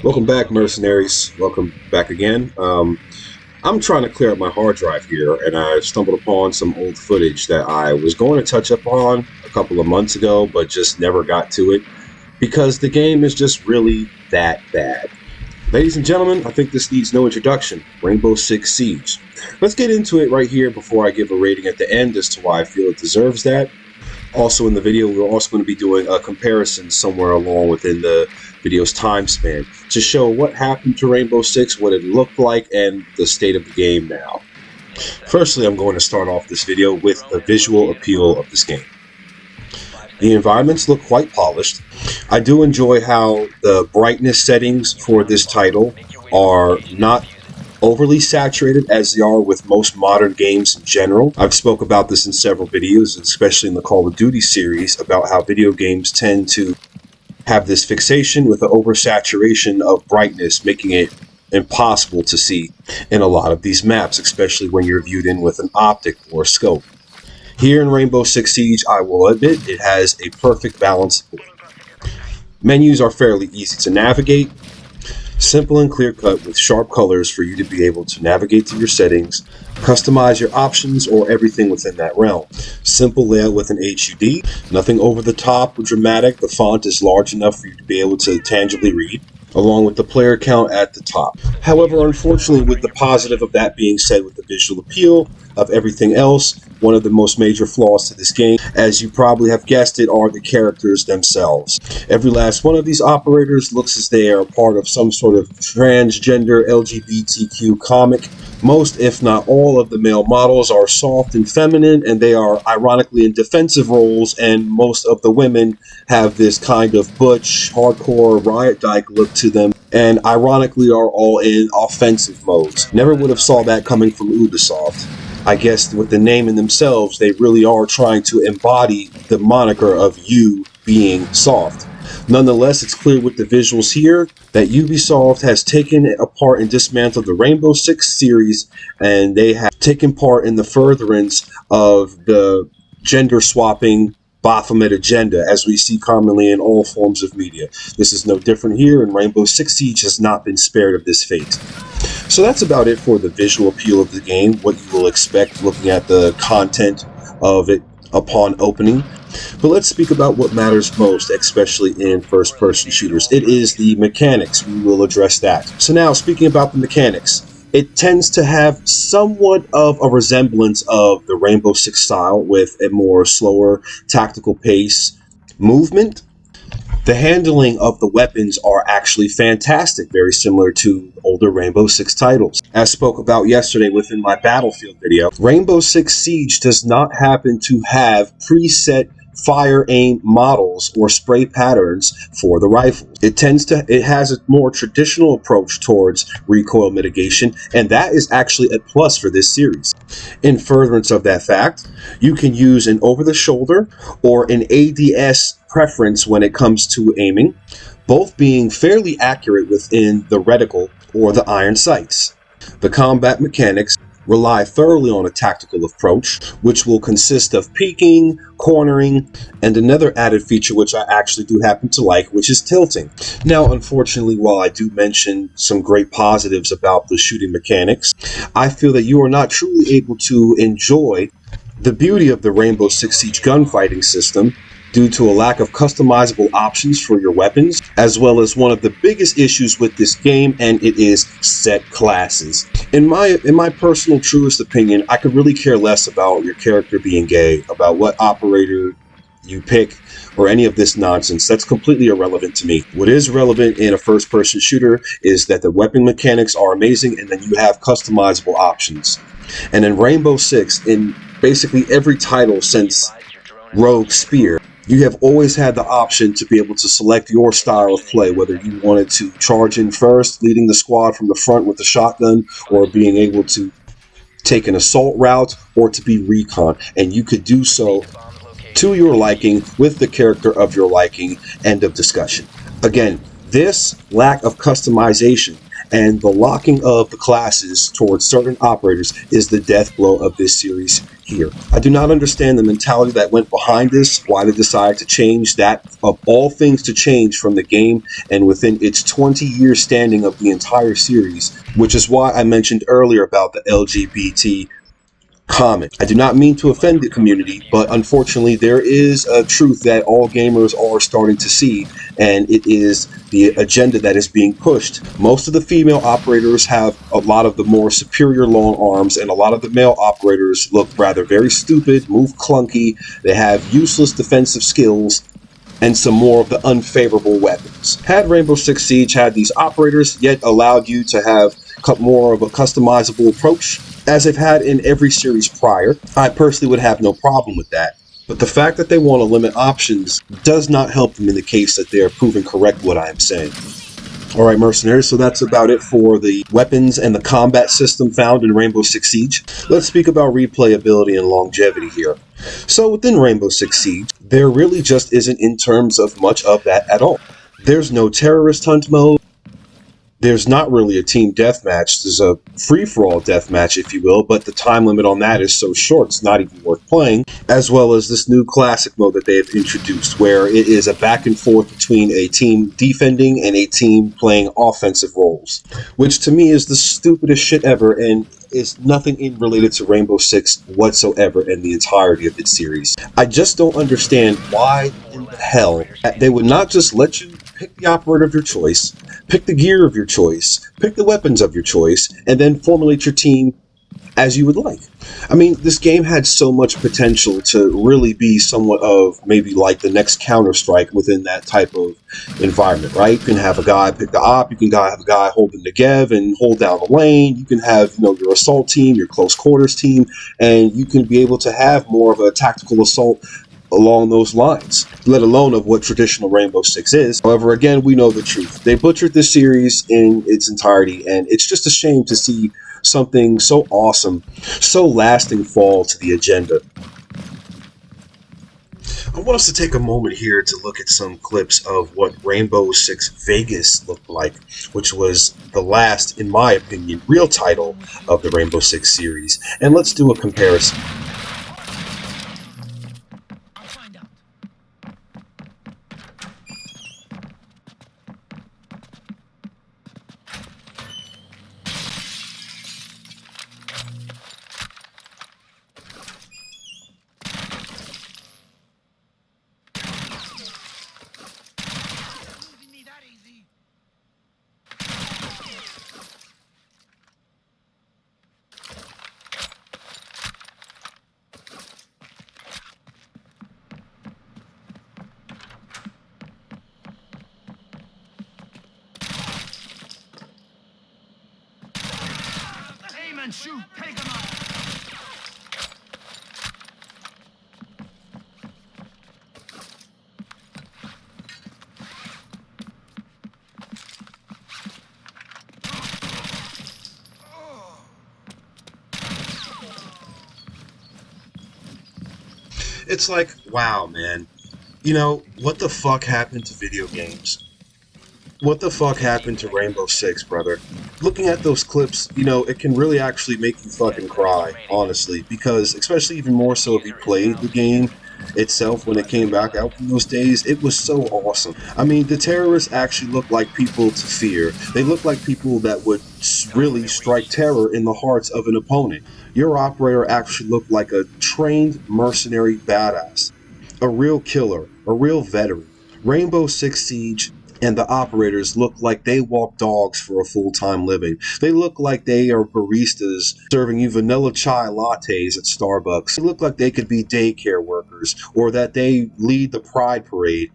Welcome back, mercenaries. Welcome back again. I'm trying to clear up my hard drive here, and I stumbled upon some old footage that I was going to touch up on a couple of months ago, but just never got to it because the game is just really that bad. Ladies and gentlemen, I think this needs no introduction. Rainbow Six Siege. Let's get into it right here before I give a rating at the end as to why I feel it deserves that. Also in the video, we're also going to be doing a comparison somewhere along within the video's time span to show what happened to Rainbow Six, what it looked like, and the state of the game now. Firstly, I'm going to start off this video with the visual appeal of this game. The environments look quite polished. I do enjoy how the brightness settings for this title are not overly saturated as they are with most modern games in general. I've spoke about this in several videos, especially in the Call of Duty series, about how video games tend to have this fixation with the oversaturation of brightness, making it impossible to see in a lot of these maps, especially when you're viewed in with an optic or scope. Here in Rainbow Six Siege, I will admit, it has a perfect balance. Menus are fairly easy to navigate, simple and clear-cut with sharp colors for you to be able to navigate through your settings, customize your options or everything within that realm. Simple layout with an HUD, nothing over the top or dramatic. The font is large enough for you to be able to tangibly read, along with the player count at the top. However, unfortunately, with the positive of that being said, with the visual appeal of everything else, one of the most major flaws to this game, as you probably have guessed it, are the characters themselves. Every last one of these operators looks as they are part of some sort of transgender LGBTQ comic. Most, if not all, of the male models are soft and feminine, and they are ironically in defensive roles, and most of the women have this kind of butch, hardcore, riot-dyke look to them, and ironically are all in offensive modes. Never would have saw that coming from Ubisoft. I guess with the name in themselves, they really are trying to embody the moniker of you being soft. Nonetheless, it's clear with the visuals here that Ubisoft has taken apart and dismantled the Rainbow Six series, and they have taken part in the furtherance of the gender swapping Baphomet agenda, as we see commonly in all forms of media. This is no different here, and Rainbow Six Siege has not been spared of this fate. So that's about it for the visual appeal of the game, what you will expect looking at the content of it upon opening. But let's speak about what matters most, especially in first-person shooters. It is the mechanics. We will address that. So now, speaking about the mechanics, it tends to have somewhat of a resemblance of the Rainbow Six style with a more slower tactical pace movement. The handling of the weapons are actually fantastic, very similar to older Rainbow Six titles. As spoke about yesterday within my Battlefield video, Rainbow Six Siege does not happen to have preset fire aim models or spray patterns for the rifles. It has a more traditional approach towards recoil mitigation, and that is actually a plus for this series. In furtherance of that fact, you can use an over-the-shoulder or an ADS preference when it comes to aiming, both being fairly accurate within the reticle or the iron sights. The combat mechanics rely thoroughly on a tactical approach, which will consist of peeking, cornering, and another added feature which I actually do happen to like, which is tilting. Now, unfortunately, while I do mention some great positives about the shooting mechanics, I feel that you are not truly able to enjoy the beauty of the Rainbow Six Siege gunfighting system due to a lack of customizable options for your weapons, as well as one of the biggest issues with this game, and it is set classes. In my personal truest opinion, I could really care less about your character being gay, about what operator you pick, or any of this nonsense. That's completely irrelevant to me. What is relevant in a first-person shooter is that the weapon mechanics are amazing, and then you have customizable options. And in Rainbow Six, in basically every title since Rogue Spear, you have always had the option to be able to select your style of play, whether you wanted to charge in first, leading the squad from the front with the shotgun, or being able to take an assault route, or to be recon. And you could do so to your liking with the character of your liking. End of discussion. Again, This lack of customization and the locking of the classes towards certain operators is the death blow of this series here. I do not understand the mentality that went behind this, why they decided to change that, of all things to change from the game and within its 20-year standing of the entire series, which is why I mentioned earlier about the LGBT comment. I do not mean to offend the community, but unfortunately there is a truth that all gamers are starting to see, and it is the agenda that is being pushed. Most of the female operators have a lot of the more superior long arms, and a lot of the male operators look rather very stupid, move clunky, they have useless defensive skills, and some more of the unfavorable weapons. Had Rainbow Six Siege had these operators, yet allowed you to have more of a customizable approach, as they've had in every series prior, I personally would have no problem with that. But the fact that they want to limit options does not help them in the case that they are proving correct what I am saying. Alright, mercenaries, so that's about it for the weapons and the combat system found in Rainbow Six Siege. Let's speak about replayability and longevity here. So within Rainbow Six Siege, there really just isn't in terms of much of that at all. There's no terrorist hunt mode. There's not really a team deathmatch. There's a free-for-all deathmatch, if you will, but the time limit on that is so short it's not even worth playing, as well as this new classic mode that they have introduced, where it is a back and forth between a team defending and a team playing offensive roles, which to me is the stupidest shit ever and is nothing related to Rainbow Six whatsoever in the entirety of its series. I just don't understand why in the hell they would not just let you pick the operator of your choice, pick the gear of your choice, pick the weapons of your choice, and then formulate your team as you would like. I mean, this game had so much potential to really be somewhat of maybe like the next Counter-Strike within that type of environment, right? You can have a guy pick the op, you can have a guy holding the Gev and hold down the lane, you can have, your assault team, your close quarters team, and you can be able to have more of a tactical assault along those lines, let alone of what traditional Rainbow Six is. However, again, we know the truth. They butchered this series in its entirety, and it's just a shame to see something so awesome, so lasting fall to the agenda. I want us to take a moment here to look at some clips of what Rainbow Six Vegas looked like, which was the last, in my opinion, real title of the Rainbow Six series, and let's do a comparison. And shoot, take him out. It's like, wow, man. What the fuck happened to video games? What the fuck happened to Rainbow Six, brother? Looking at those clips, it can really actually make you fucking cry, honestly, because especially even more so if you played the game itself when it came back out in those days, it was so awesome. I mean, the terrorists actually look like people to fear. They look like people that would really strike terror in the hearts of an opponent. Your operator actually looked like a trained mercenary badass, a real killer, a real veteran. Rainbow Six Siege and the operators look like they walk dogs for a full-time living. They look like they are baristas serving you vanilla chai lattes at Starbucks. They look like they could be daycare workers, or that they lead the Pride Parade.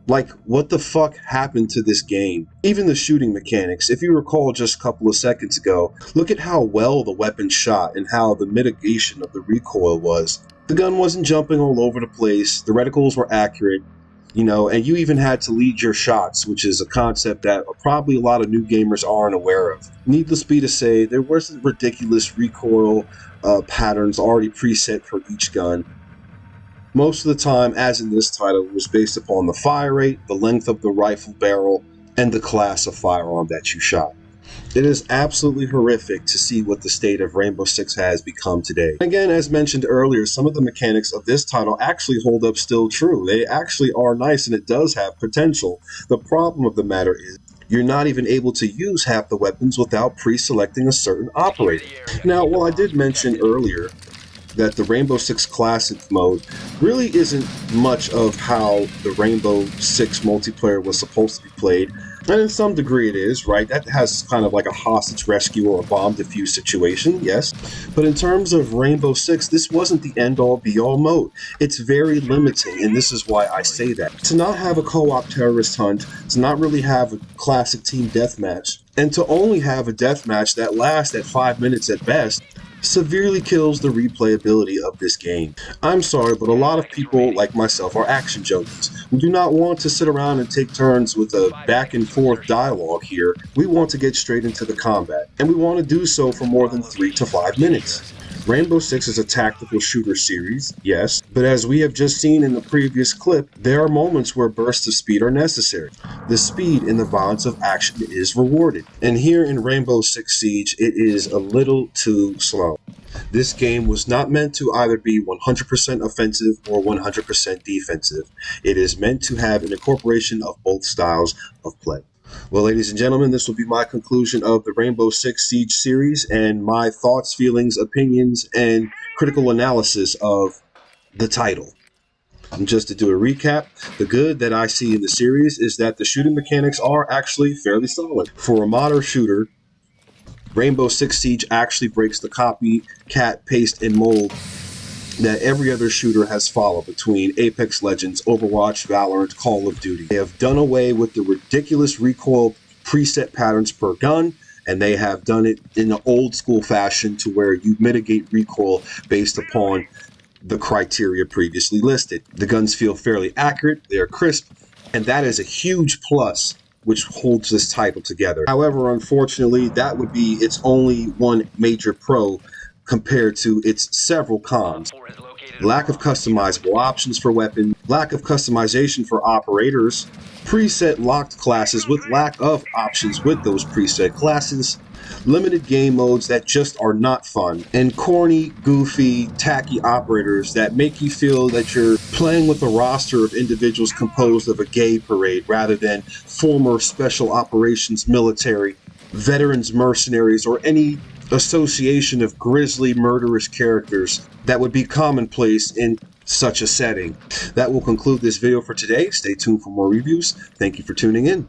Like, what the fuck happened to this game? Even the shooting mechanics, if you recall just a couple of seconds ago, look at how well the weapon shot and how the mitigation of the recoil was. The gun wasn't jumping all over the place, the reticles were accurate, and you even had to lead your shots, which is a concept that probably a lot of new gamers aren't aware of. Needless be to say, there wasn't ridiculous recoil patterns already preset for each gun. Most of the time, as in this title, was based upon the fire rate, the length of the rifle barrel, and the class of firearm that you shot. It is absolutely horrific to see what the state of Rainbow Six has become today. Again, as mentioned earlier, some of the mechanics of this title actually hold up still true. They actually are nice and it does have potential. The problem of the matter is you're not even able to use half the weapons without pre-selecting a certain operator. Now, while I did mention earlier that the Rainbow Six Classic mode really isn't much of how the Rainbow Six multiplayer was supposed to be played, and in some degree it is, right? That has kind of like a hostage rescue or a bomb defuse situation, yes. But in terms of Rainbow Six, this wasn't the end-all be-all mode. It's very limiting, and this is why I say that. To not have a co-op terrorist hunt, to not really have a classic team deathmatch, and to only have a deathmatch that lasts at 5 minutes at best, severely kills the replayability of this game. I'm sorry, but a lot of people like myself are action junkies. We do not want to sit around and take turns with a back and forth dialogue here. We want to get straight into the combat, and we want to do so for more than 3 to 5 minutes. Rainbow Six is a tactical shooter series, yes, but as we have just seen in the previous clip, there are moments where bursts of speed are necessary. The speed in the violence of action is rewarded, and here in Rainbow Six Siege, it is a little too slow. This game was not meant to either be 100% offensive or 100% defensive. It is meant to have an incorporation of both styles of play. Well, ladies and gentlemen, this will be my conclusion of the Rainbow Six Siege series and my thoughts, feelings, opinions, and critical analysis of the title. And just to do a recap, the good that I see in the series is that the shooting mechanics are actually fairly solid. For a modern shooter, Rainbow Six Siege actually breaks the copy, cat, paste, and mold that every other shooter has followed between Apex Legends, Overwatch, Valorant, Call of Duty. They have done away with the ridiculous recoil preset patterns per gun, and they have done it in an old school fashion to where you mitigate recoil based upon the criteria previously listed. The guns feel fairly accurate, they are crisp, and that is a huge plus which holds this title together. However, unfortunately, that would be its only one major pro compared to its several cons. Lack of customizable options for weapons, lack of customization for operators, preset locked classes with lack of options with those preset classes, limited game modes that just are not fun, and corny, goofy, tacky operators that make you feel that you're playing with a roster of individuals composed of a gay parade rather than former special operations military, veterans mercenaries, or any association of grisly, murderous characters that would be commonplace in such a setting. That will conclude this video for today. Stay tuned for more reviews. Thank you for tuning in.